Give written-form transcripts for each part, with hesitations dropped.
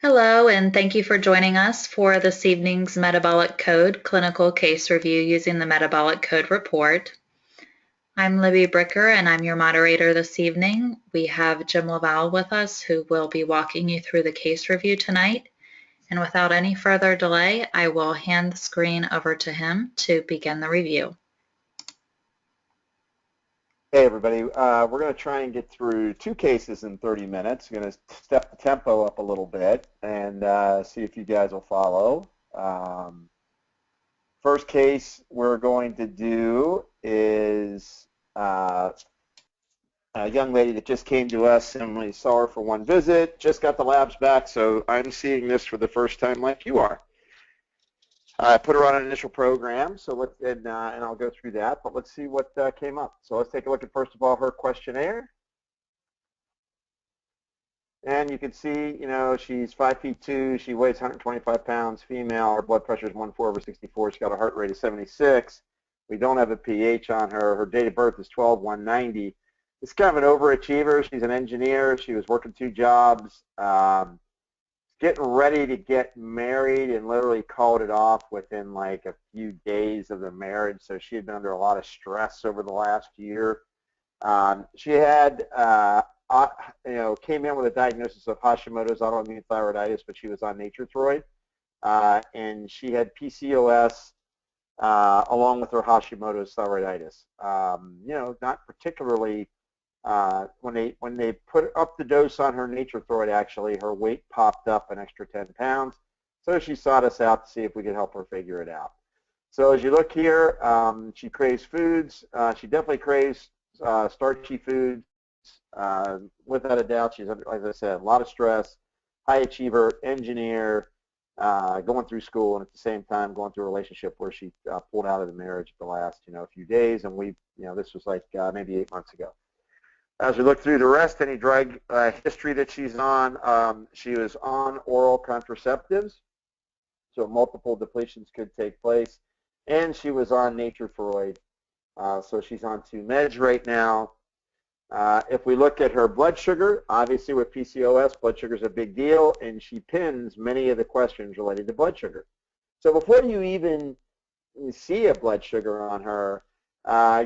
Hello, and thank you for joining us for this evening's Metabolic Code clinical case review using the Metabolic Code report. I'm Libby Bricker, and I'm your moderator this evening. We have Jim Laval with us, who will be walking you through the case review tonight. And without any further delay, I will hand the screen over to him to begin the review. Hey everybody, we're going to try and get through two cases in 30 minutes. We're going to step the tempo up a little bit and see if you guys will follow. First case we're going to do is a young lady that just came to us, and we saw her for one visit, just got the labs back, so I'm seeing this for the first time like you are. I put her on an initial program, so and I'll go through that, but let's see what came up. So let's take a look at, first of all, her questionnaire. And you can see, she's 5'2", she weighs 125 pounds, female, her blood pressure is 140/64, she's got a heart rate of 76. We don't have a pH on her. Her date of birth is 12/1/90. It's kind of an overachiever. She's an engineer. She was working 2 jobs. Getting ready to get married and literally called it off within like a few days of the marriage. So she had been under a lot of stress over the last year. She had, came in with a diagnosis of Hashimoto's autoimmune thyroiditis, but she was on Nature-Throid, and she had PCOS along with her Hashimoto's thyroiditis. Not particularly. When they put up the dose on her Nature-Throid, actually, her weight popped up an extra 10 pounds. So she sought us out to see if we could help her figure it out. So as you look here, she craves foods. She definitely craves starchy foods. Without a doubt, she's under, like I said, a lot of stress, high achiever, engineer, going through school, and at the same time going through a relationship where she pulled out of the marriage the last, few days, and this was like maybe 8 months ago. As we look through the rest, any drug history that she's on, she was on oral contraceptives, so multiple depletions could take place, and she was on Nature-Throid, so she's on 2 meds right now. If we look at her blood sugar, obviously with PCOS, blood sugar is a big deal, and she pins many of the questions related to blood sugar. So before you even see a blood sugar on her,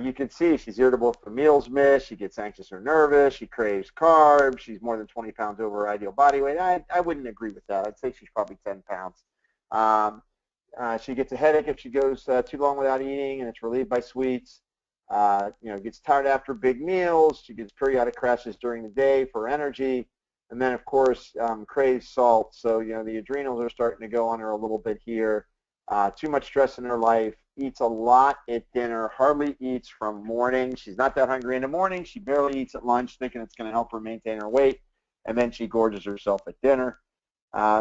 you can see she's irritable for meals missed, she gets anxious or nervous, she craves carbs, she's more than 20 pounds over her ideal body weight. I wouldn't agree with that. I'd say she's probably 10 pounds. She gets a headache if she goes too long without eating, and it's relieved by sweets. Gets tired after big meals. She gets periodic crashes during the day for energy. And then, of course, craves salt. So, the adrenals are starting to go on her a little bit here. Too much stress in her life. Eats a lot at dinner. Hardly eats from morning. She's not that hungry in the morning. She barely eats at lunch, thinking it's going to help her maintain her weight. And then she gorges herself at dinner.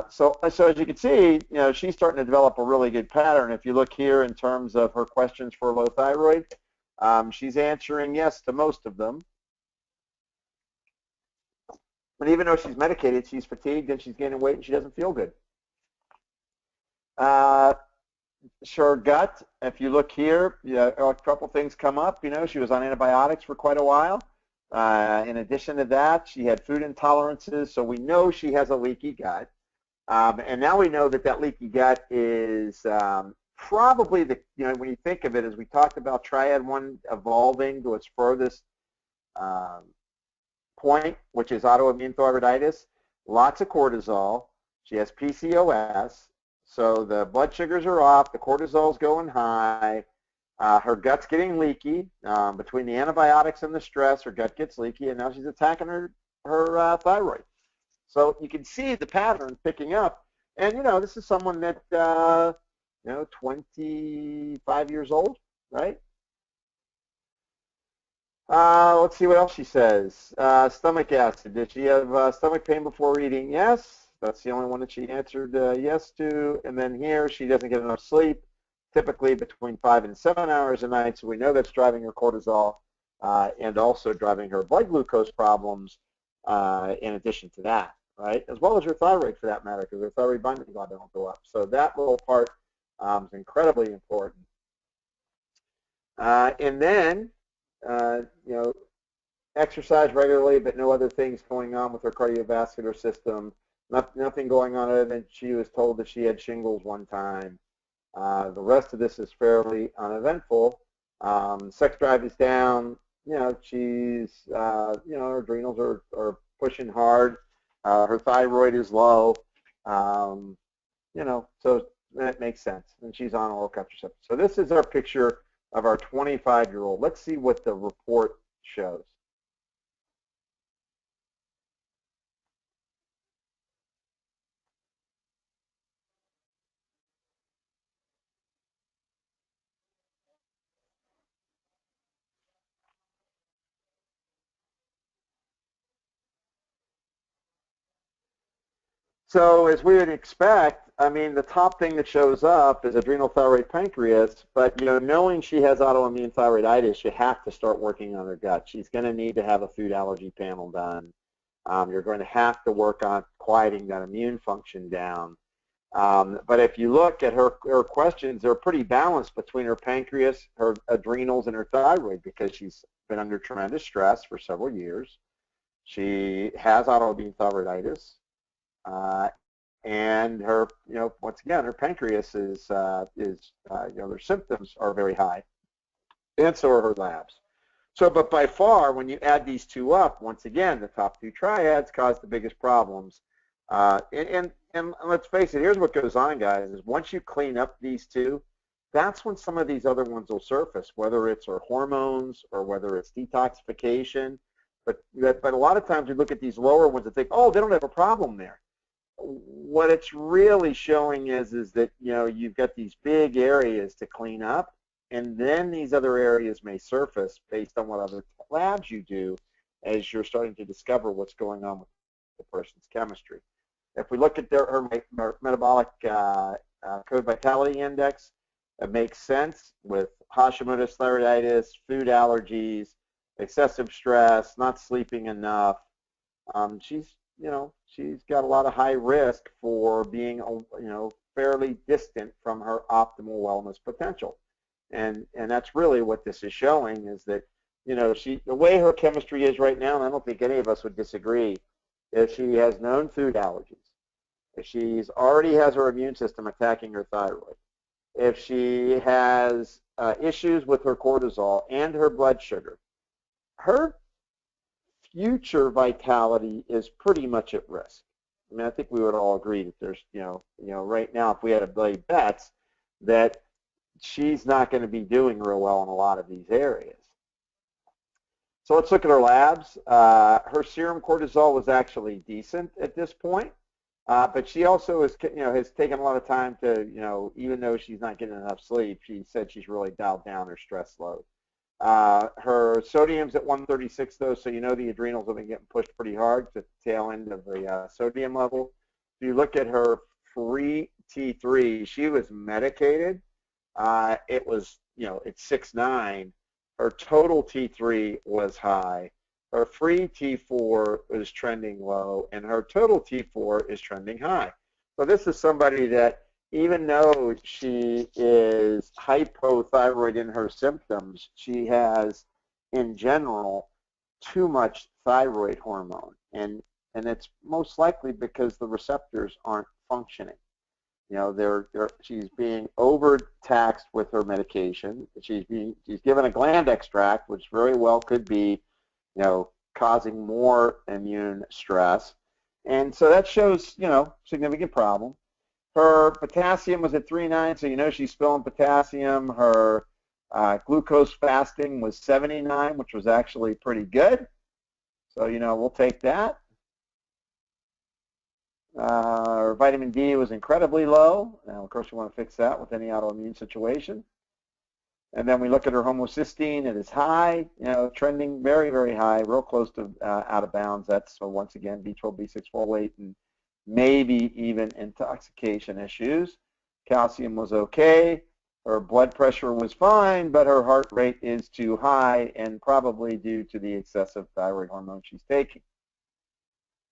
So as you can see, she's starting to develop a really good pattern. If you look here in terms of her questions for low thyroid, she's answering yes to most of them. But even though she's medicated, she's fatigued and she's gaining weight and she doesn't feel good. Her gut, if you look here, a couple things come up. She was on antibiotics for quite a while. In addition to that, she had food intolerances, so we know she has a leaky gut. And now we know that leaky gut is probably when you think of it, as we talked about Triad 1 evolving to its furthest point, which is autoimmune thyroiditis, lots of cortisol. She has PCOS, so the blood sugars are off, the cortisol's going high, her gut's getting leaky. Between the antibiotics and the stress, her gut gets leaky, and now she's attacking her thyroid. So you can see the pattern picking up. And, this is someone that 25 years old, right? Let's see what else she says. Stomach acid. Did she have stomach pain before eating? Yes. That's the only one that she answered yes to. And then here, she doesn't get enough sleep, typically between 5 and 7 hours a night. So we know that's driving her cortisol and also driving her blood glucose problems in addition to that, right? As well as her thyroid, for that matter, because her thyroid binding globulin will go up. So that little part is incredibly important. And then, exercise regularly, but no other things going on with her cardiovascular system. Nothing going on other than she was told that she had shingles one time. The rest of this is fairly uneventful. Sex drive is down. She's, her adrenals are pushing hard. Her thyroid is low. So that makes sense. And she's on oral contraceptives. So this is our picture of our 25-year-old. Let's see what the report shows. So as we would expect, I mean, the top thing that shows up is adrenal thyroid pancreas, but knowing she has autoimmune thyroiditis, you have to start working on her gut. She's going to need to have a food allergy panel done. You're going to have to work on quieting that immune function down. But if you look at her questions, they're pretty balanced between her pancreas, her adrenals, and her thyroid because she's been under tremendous stress for several years. She has autoimmune thyroiditis. And her, once again, her pancreas is their symptoms are very high, and so are her labs. So, but by far, when you add these two up, once again, the top two triads cause the biggest problems. And let's face it, here's what goes on, guys, is once you clean up these two, that's when some of these other ones will surface, whether it's our hormones or whether it's detoxification. But a lot of times we look at these lower ones and think, oh, they don't have a problem there. What it's really showing is that you've got these big areas to clean up, and then these other areas may surface based on what other labs you do as you're starting to discover what's going on with the person's chemistry. If we look at her metabolic code vitality index, it makes sense with Hashimoto's thyroiditis, food allergies, excessive stress, not sleeping enough. She's got a lot of high risk for being, fairly distant from her optimal wellness potential. And that's really what this is showing is that, the way her chemistry is right now, and I don't think any of us would disagree, if she has known food allergies, if she's already has her immune system attacking her thyroid, if she has issues with her cortisol and her blood sugar, her future vitality is pretty much at risk. I mean, I think we would all agree that there's, right now, if we had to lay bets, that she's not going to be doing real well in a lot of these areas. So let's look at her labs. Her serum cortisol was actually decent at this point, but she also has taken a lot of time to, even though she's not getting enough sleep, she said she's really dialed down her stress load. Her sodium's at 136 though, so the adrenals have been getting pushed pretty hard to the tail end of the sodium level. If you look at her free T3, she was medicated. It was, it's 6.9. Her total T3 was high. Her free T4 is trending low, and her total T4 is trending high. So this is somebody that, even though she is hypothyroid in her symptoms, she has, in general, too much thyroid hormone, and it's most likely because the receptors aren't functioning. She's being overtaxed with her medication. She's given a gland extract, which very well could be, causing more immune stress, and so that shows, significant problem. Her potassium was at 3.9, so she's spilling potassium. Her glucose fasting was 79, which was actually pretty good. So, we'll take that. Her vitamin D was incredibly low. Now, of course, we want to fix that with any autoimmune situation. And then we look at her homocysteine. It is high, trending very, very high, real close to out of bounds. That's, so once again, B12, B6, folate, and maybe even intoxication issues. Calcium was okay. Her blood pressure was fine, but her heart rate is too high and probably due to the excessive thyroid hormone she's taking.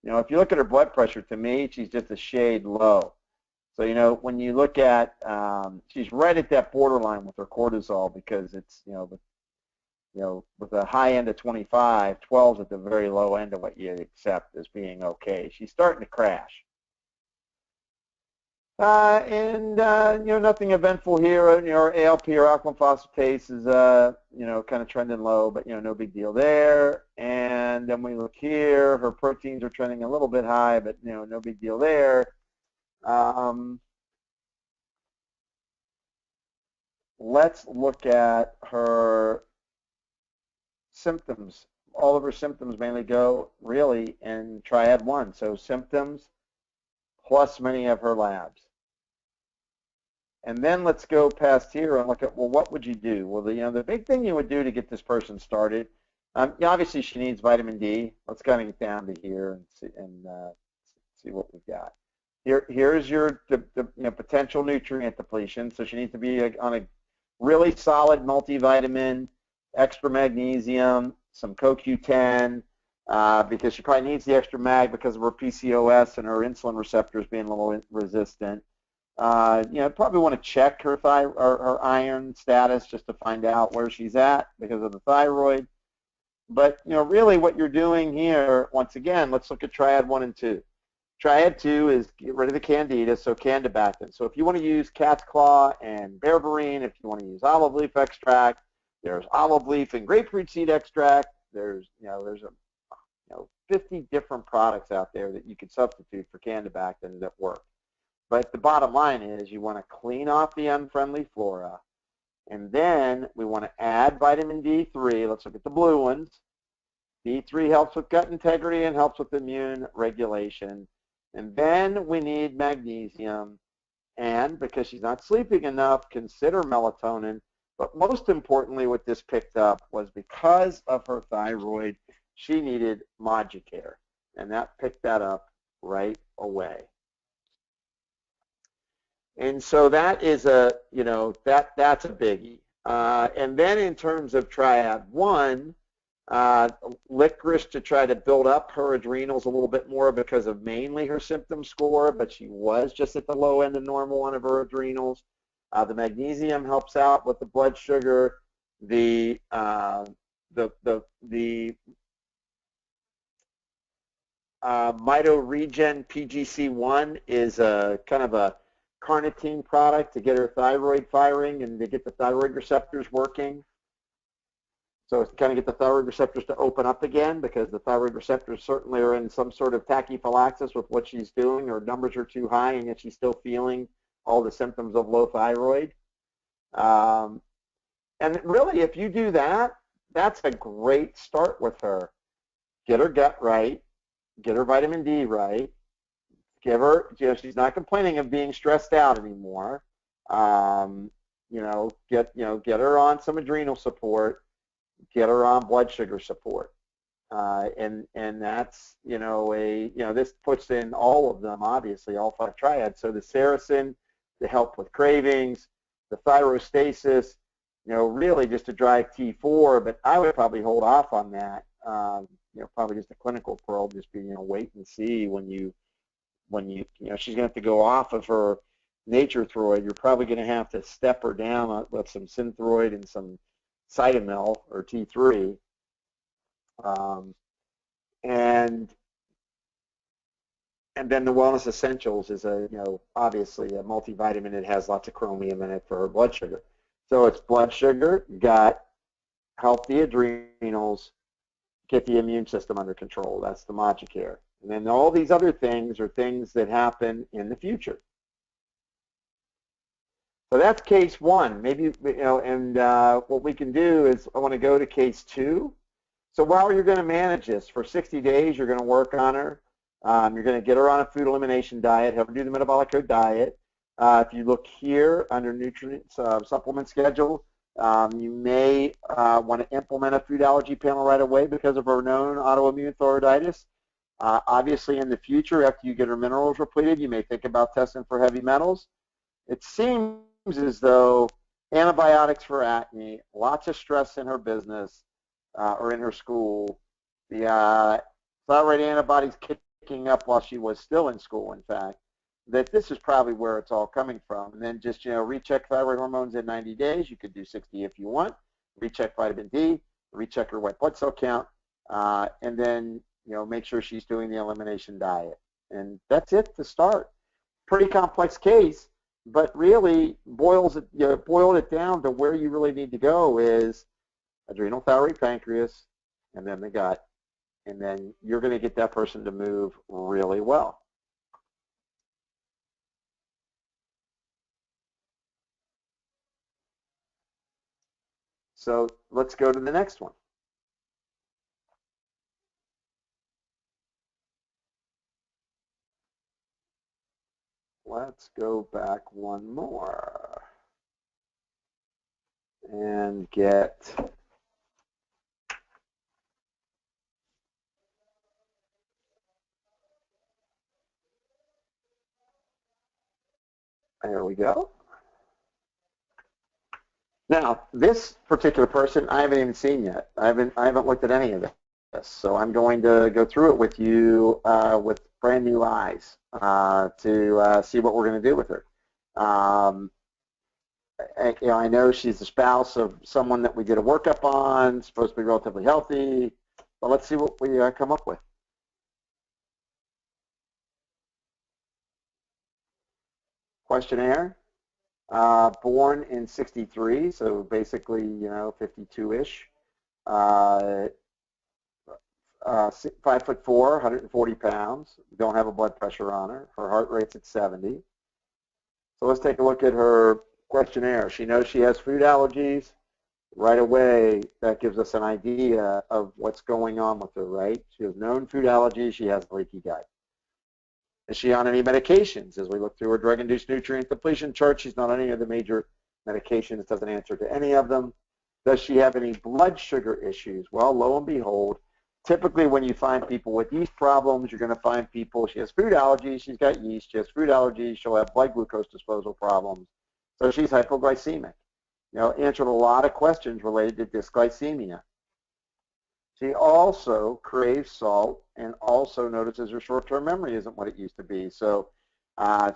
If you look at her blood pressure, to me, she's just a shade low. So, when you look at, she's right at that borderline with her cortisol because it's, with a high end of 25, 12 is at the very low end of what you accept as being okay. She's starting to crash. Nothing eventful here. Our ALP or alkaline phosphatase is, kind of trending low, but, no big deal there. And then we look here, her proteins are trending a little bit high, but, no big deal there. Let's look at her symptoms. All of her symptoms mainly go really in triad 1. So symptoms plus many of her labs. And then let's go past here and look at, well, what would you do? Well, the big thing you would do to get this person started, obviously she needs vitamin D. Let's kind of get down to here and see what we've got. Here's your potential nutrient depletion. So she needs to be on a really solid multivitamin, extra magnesium, some CoQ10, because she probably needs the extra mag because of her PCOS and her insulin receptors being a little resistant. Probably want to check her iron status just to find out where she's at because of the thyroid. But, really what you're doing here, once again, let's look at triad 1 and 2. Triad 2 is get rid of the candida, so candibactin. So if you want to use cat's claw and berberine, if you want to use olive leaf extract, there's olive leaf and grapefruit seed extract. There's 50 different products out there that you could substitute for candibactin that work. But the bottom line is you want to clean off the unfriendly flora, and then we want to add vitamin D3. Let's look at the blue ones. D3 helps with gut integrity and helps with immune regulation. And then we need magnesium, and because she's not sleeping enough, consider melatonin. But most importantly, what this picked up was because of her thyroid, she needed Moducare, and that picked that up right away. And so that is that's a biggie. And then in terms of triad 1, licorice to try to build up her adrenals a little bit more because of mainly her symptom score, but she was just at the low end of normal on her adrenals. The magnesium helps out with the blood sugar. The MitoRegen PGC1 is a kind of a carnitine product to get her thyroid firing and to get the thyroid receptors working. So it's to kind of get the thyroid receptors to open up again, because the thyroid receptors certainly are in some sort of tachyphylaxis with what she's doing. Her numbers are too high, and yet she's still feeling all the symptoms of low thyroid. And really, if you do that, that's a great start with her. Get her gut right, get her vitamin D right, give her, she's not complaining of being stressed out anymore. Get her on some adrenal support, get her on blood sugar support, and that's this puts in all of them, obviously all 5 triads. So the Sericin to help with cravings, the thyrostasis, really just to drive T4, but I would probably hold off on that. Probably just a clinical probe, just be wait and see when she's going to have to go off of her Nature-Throid. You're probably going to have to step her down with some Synthroid and some Cytomel or T3, and then the Wellness Essentials is obviously a multivitamin. It has lots of chromium in it for her blood sugar. So it's blood sugar, gut, help the adrenals, get the immune system under control. That's the Moducare. And then all these other things are things that happen in the future. So that's case 1. Maybe, and what we can do is I want to go to case 2. So while you're going to manage this for 60 days, you're going to work on her. You're going to get her on a food elimination diet, have her do the metabolic code diet. If you look here under nutrient supplement schedule, you may want to implement a food allergy panel right away because of her known autoimmune thyroiditis. Obviously, in the future, after you get her minerals repleted, you may think about testing for heavy metals. It seems as though antibiotics for acne, lots of stress in her business or in her school, the thyroid antibodies kicking up while she was still in school, in fact, that this is probably where it's all coming from. And then just, recheck thyroid hormones in 90 days. You could do 60 if you want. Recheck vitamin D, recheck her white blood cell count, and then, make sure she's doing the elimination diet. And that's it to start. pretty complex case, but really boiled it down to where you really need to go is adrenal, thyroid, pancreas, and then the gut, and then you're going to get that person to move really well. So let's go to the next one. Let's go back one more and get there we go. Now, this particular person I haven't even seen yet. I haven't looked at any of this, so I'm going to go through it with you with brand new eyes to see what we're going to do with her. I know she's the spouse of someone that we did a workup on, supposed to be relatively healthy, but let's see what we come up with. Questionnaire. Born in '63, so basically, 52-ish. 5'4", 140 pounds. Don't have a blood pressure on her. Her heart rate's at 70. So let's take a look at her questionnaire. She knows she has food allergies. Right away, that gives us an idea of what's going on with her, right? She has known food allergies. She has leaky gut. Is she on any medications? As we look through her drug-induced nutrient depletion chart, she's not on any of the major medications. Doesn't answer to any of them. Does she have any blood sugar issues? Well, lo and behold, typically when you find people with yeast problems, you're going to find people, she has food allergies, she's got yeast, she has food allergies, she'll have blood glucose disposal problems. So she's hypoglycemic. Answered a lot of questions related to dysglycemia. She also craves salt and also notices her short-term memory isn't what it used to be. So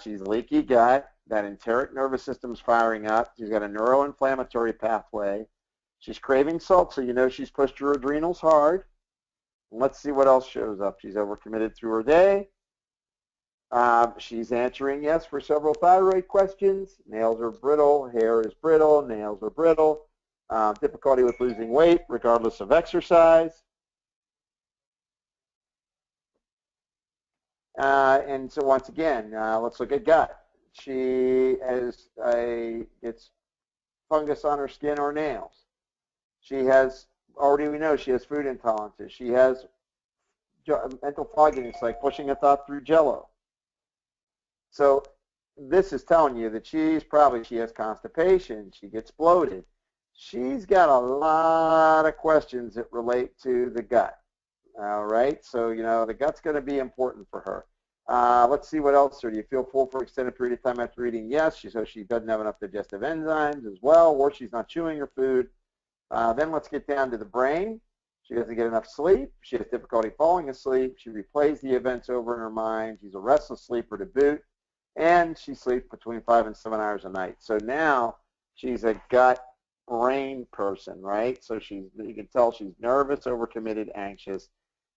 she's leaky gut, that enteric nervous system's firing up. She's got a neuroinflammatory pathway. She's craving salt, so she's pushed her adrenals hard. Let's see what else shows up. She's overcommitted through her day. She's answering yes for several thyroid questions. Nails are brittle, hair is brittle, nails are brittle. Difficulty with losing weight regardless of exercise. And so once again, let's look at gut. She gets fungus on her skin or nails. She has, already we know, she has food intolerances. She has mental fogginess, like pushing a thought through Jell-O. So this is telling you that she has constipation. She gets bloated. She's got a lot of questions that relate to the gut. All right, so the gut's going to be important for her. Let's see what else. Do you feel full for an extended period of time after eating? Yes. She says she doesn't have enough digestive enzymes as well, or she's not chewing her food. Then let's get down to the brain. She doesn't get enough sleep. She has difficulty falling asleep. She replays the events over in her mind. She's a restless sleeper to boot, and she sleeps between 5 and 7 hours a night. So now she's a gut-brain person, right? So you can tell she's nervous, overcommitted, anxious,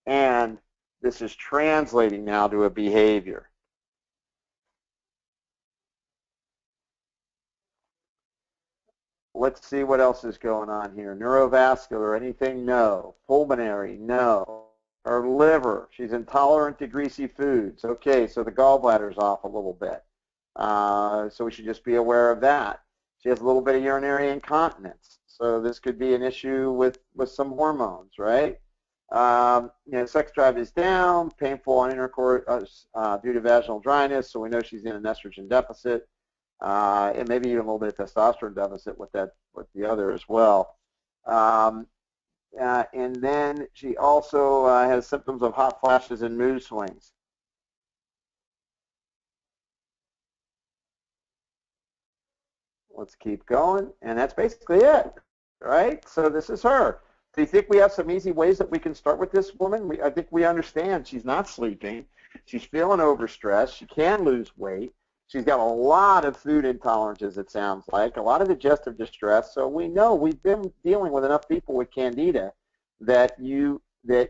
and this is translating now to a behavior. Let's see what else is going on here. Neurovascular, anything? No. Pulmonary? No. Her liver, she's intolerant to greasy foods. Okay, so the gallbladder's off a little bit. So we should just be aware of that. She has a little bit of urinary incontinence. So this could be an issue with some hormones, right? Sex drive is down, painful on intercourse due to vaginal dryness, so we know she's in an estrogen deficit, and maybe even a little bit of testosterone deficit with the other as well. And then she also has symptoms of hot flashes and mood swings. Let's keep going, and that's basically it, right? So this is her. Do you think we have some easy ways that we can start with this woman? I think we understand she's not sleeping. She's feeling overstressed. She can lose weight. She's got a lot of food intolerances, it sounds like, a lot of digestive distress. So we know we've been dealing with enough people with candida that you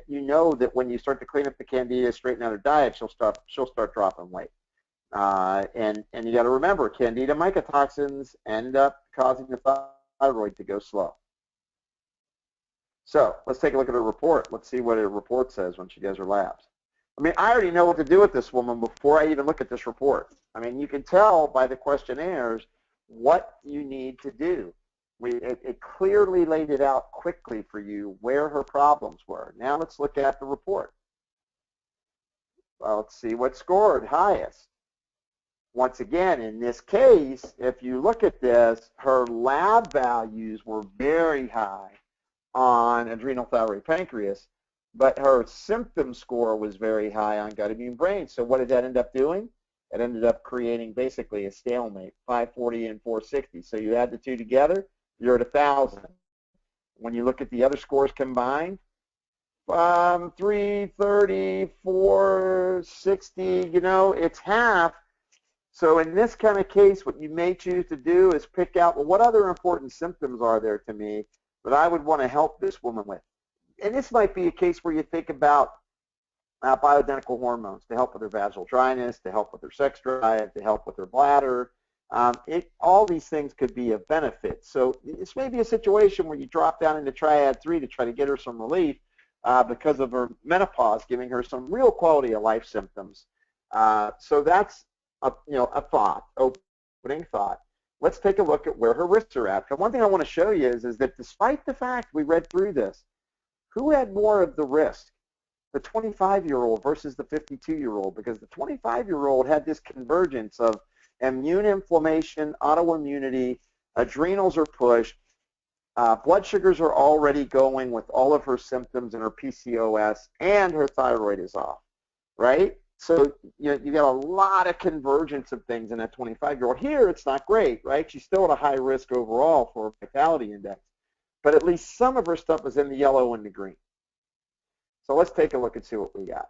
know that when you start to clean up the candida, straighten out her diet, she'll start dropping weight. And you got to remember, Candida mycotoxins end up causing the thyroid to go slow. So let's take a look at her report. Let's see what her report says when she does her labs. I mean, I already know what to do with this woman before I even look at this report. I mean, you can tell by the questionnaires what you need to do. It clearly laid it out quickly for you where her problems were. Now let's look at the report. Well, let's see what scored highest. Once again, in this case, if you look at this, her lab values were very high on adrenal, thyroid, pancreas, but her symptom score was very high on gut, immune, brain. So what did that end up doing? It ended up creating basically a stalemate, 540 and 460. So you add the two together, you're at 1,000. When you look at the other scores combined, 330, 460, you know, it's half. So in this kind of case, what you may choose to do is pick out, well, what other important symptoms are there to me that I would want to help this woman with? And this might be a case where you think about bioidentical hormones to help with her vaginal dryness, to help with her sex drive, to help with her bladder. All these things could be of benefit. So this may be a situation where you drop down into Triad 3 to try to get her some relief because of her menopause, giving her some real quality of life symptoms. So that's a thought, opening thought. Let's take a look at where her risks are at. Because one thing I want to show you is that despite the fact we read through this, who had more of the risk? The 25-year-old versus the 52-year-old, because the 25-year-old had this convergence of immune inflammation, autoimmunity, adrenals are pushed, blood sugars are already going with all of her symptoms and her PCOS, and her thyroid is off, right? So you got a lot of convergence of things in that 25-year-old. Here, it's not great, right? She's still at a high risk overall for a vitality index, but at least some of her stuff is in the yellow and the green. So let's take a look and see what we got.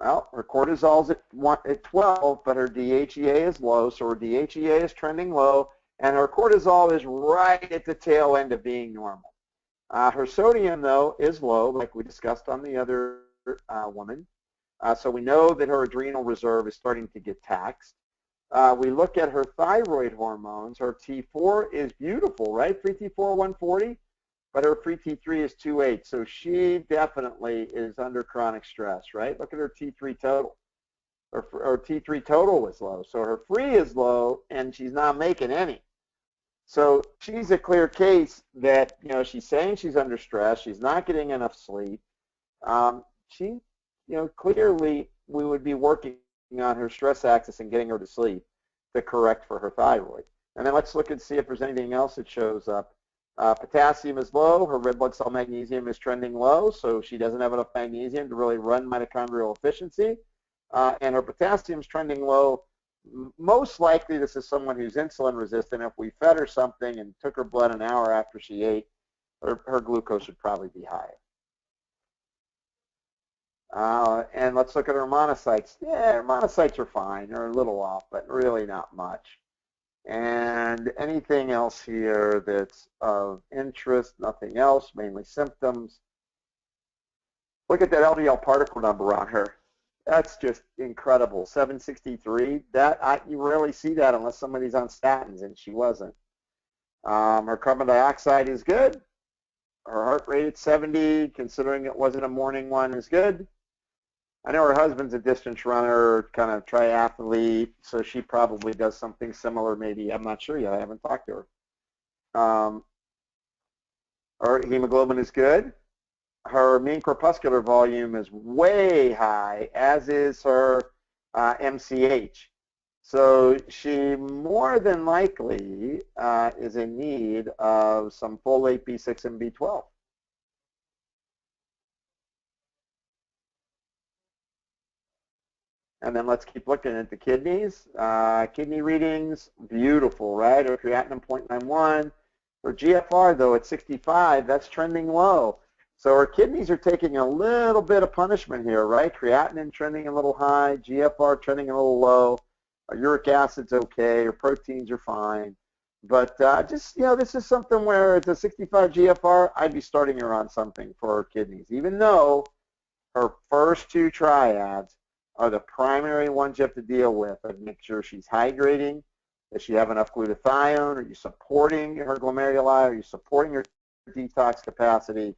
Well, her cortisol's at 12, but her DHEA is low, so her DHEA is trending low, and her cortisol is right at the tail end of being normal. Her sodium, though, is low, like we discussed on the other woman. So we know that her adrenal reserve is starting to get taxed. We look at her thyroid hormones. Her T4 is beautiful, right? Free T4, 140. But her free T3 is 2.8, so she definitely is under chronic stress, right? Look at her T3 total. Her T3 total is low, so her free is low, and she's not making any. So she's a clear case that, she's saying she's under stress, she's not getting enough sleep. Clearly we would be working on her stress axis and getting her to sleep to correct for her thyroid. And then let's look and see if there's anything else that shows up. Potassium is low. Her red blood cell magnesium is trending low, so she doesn't have enough magnesium to really run mitochondrial efficiency. And her potassium is trending low. Most likely this is someone who's insulin resistant. If we fed her something and took her blood an hour after she ate, her glucose would probably be higher. And let's look at her monocytes. Yeah, her monocytes are fine. They're a little off, but really not much. And anything else here that's of interest, nothing else, mainly symptoms. Look at that LDL particle number on her. That's just incredible, 763. You rarely see that unless somebody's on statins, and she wasn't. Her carbon dioxide is good. Her heart rate at 70, considering it wasn't a morning one, is good. I know her husband's a distance runner, kind of triathlete, so she probably does something similar maybe. I'm not sure yet. I haven't talked to her. Her hemoglobin is good. Her mean corpuscular volume is way high, as is her MCH. So she more than likely is in need of some folate, B6, and B12. And then let's keep looking at the kidneys. Kidney readings, beautiful, right? Her creatinine 0.91. Her GFR, though, at 65, that's trending low. So her kidneys are taking a little bit of punishment here, right? Creatinine trending a little high, GFR trending a little low. Uric acid's okay. Her proteins are fine. But this is something where it's a 65 GFR, I'd be starting her on something for her kidneys, even though her first two triads are the primary ones you have to deal with. Like make sure she's hydrating. Does she have enough glutathione? Are you supporting her glomeruli? Are you supporting her detox capacity?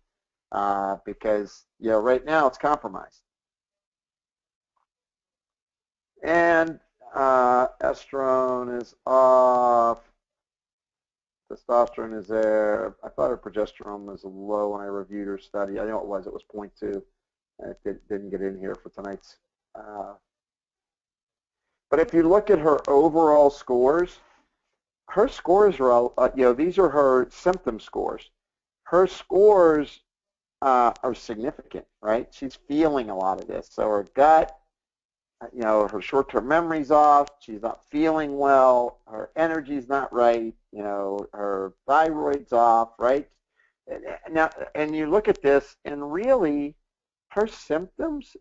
Because right now it's compromised. And estrone is off. Testosterone is there. I thought her progesterone was low when I reviewed her study. I know it was. It was 0.2. It didn't get in here for tonight's. But if you look at her overall scores, her scores are, these are her symptom scores. Her scores are significant, right? She's feeling a lot of this. So her gut, her short-term memory's off. She's not feeling well. Her energy's not right. Her thyroid's off, right? And you look at this, and really, her symptoms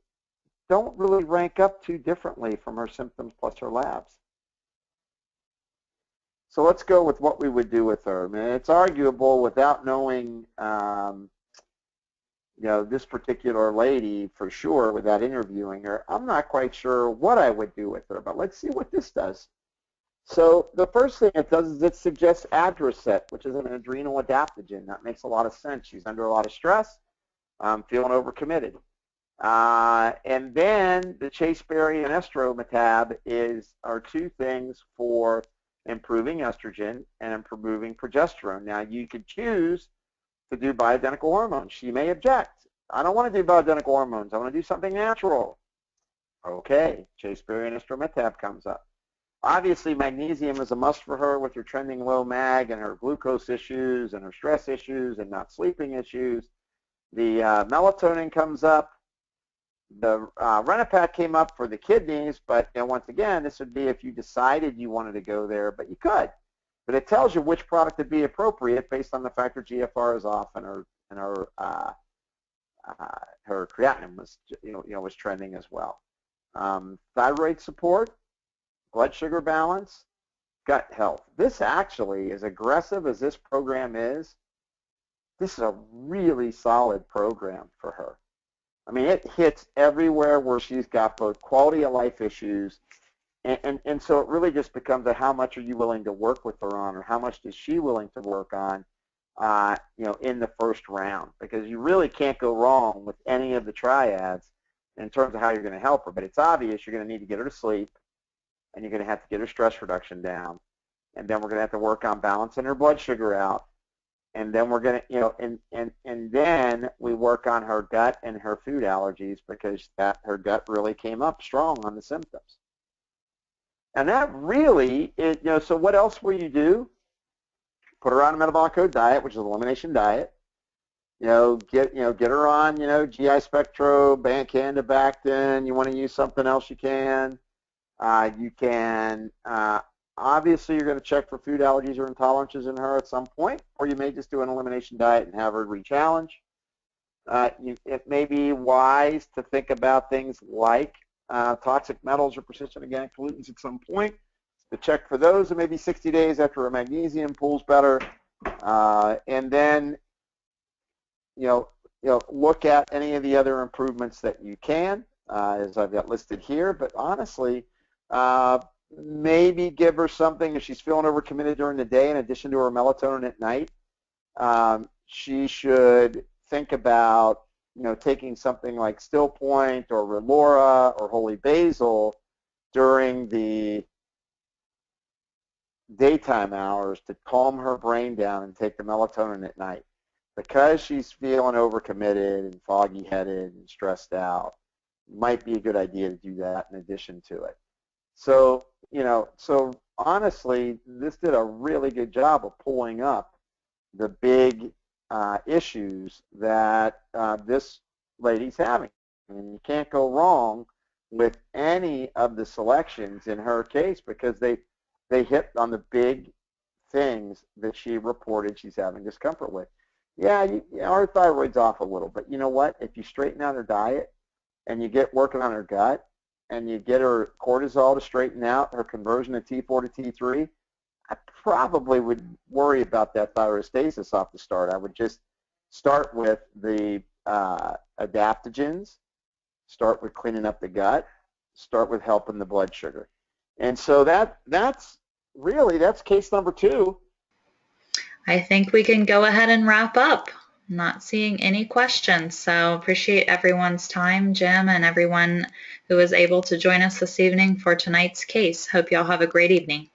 don't really rank up too differently from her symptoms plus her labs. So let's go with what we would do with her. I mean, it's arguable without knowing this particular lady for sure without interviewing her. I'm not quite sure what I would do with her, but let's see what this does. So the first thing it does is it suggests Adracet, which is an adrenal adaptogen. That makes a lot of sense. She's under a lot of stress, feeling overcommitted. And then the chasteberry and estrometab are two things for improving estrogen and improving progesterone. Now you could choose to do bioidentical hormones. She may object. I don't want to do bioidentical hormones. I want to do something natural. Okay, chasteberry and estrometab comes up. Obviously, magnesium is a must for her with her trending low mag and her glucose issues and her stress issues and not sleeping issues. The melatonin comes up. The Renopac came up for the kidneys, but once again, this would be if you decided you wanted to go there, but you could. But it tells you which product would be appropriate based on the fact her GFR is off and her creatinine was was trending as well. Thyroid support, blood sugar balance, gut health. This actually, as aggressive as this program is, this is a really solid program for her. I mean, it hits everywhere where she's got both quality of life issues, and so it really just becomes a how much are you willing to work with her on, or how much is she willing to work on, in the first round, because you really can't go wrong with any of the triads in terms of how you're going to help her. But it's obvious you're going to need to get her to sleep, and you're going to have to get her stress reduction down, and then we're going to have to work on balancing her blood sugar out. And then we're going to, and then we work on her gut and her food allergies because her gut really came up strong on the symptoms. And that really is, so what else will you do? Put her on a metabolic code diet, which is an elimination diet. Get her on, GI Spectro, Candibactin. You want to use something else, you can. You can. Obviously, you're going to check for food allergies or intolerances in her at some point, or you may just do an elimination diet and have her re-challenge. It may be wise to think about things like toxic metals or persistent organic pollutants at some point, to check for those in maybe 60 days after her magnesium pulls better, and then look at any of the other improvements that you can, as I've got listed here. But honestly, maybe give her something if she's feeling overcommitted during the day in addition to her melatonin at night. She should think about taking something like Still Point or Relora or Holy Basil during the daytime hours to calm her brain down and take the melatonin at night. Because she's feeling overcommitted and foggy-headed and stressed out, it might be a good idea to do that in addition to it. So, so honestly, this did a really good job of pulling up the big issues that this lady's having. And you can't go wrong with any of the selections in her case because they hit on the big things that she reported she's having discomfort with. Yeah, her thyroid's off a little, but you know what? If you straighten out her diet and you get working on her gut, and you get her cortisol to straighten out, her conversion of T4 to T3, I probably would worry about that thyrostasis off the start. I would just start with the adaptogens, start with cleaning up the gut, start with helping the blood sugar. And so that's case number 2. I think we can go ahead and wrap up. Not seeing any questions, so appreciate everyone's time, Jim, and everyone who was able to join us this evening for tonight's case. Hope y'all have a great evening.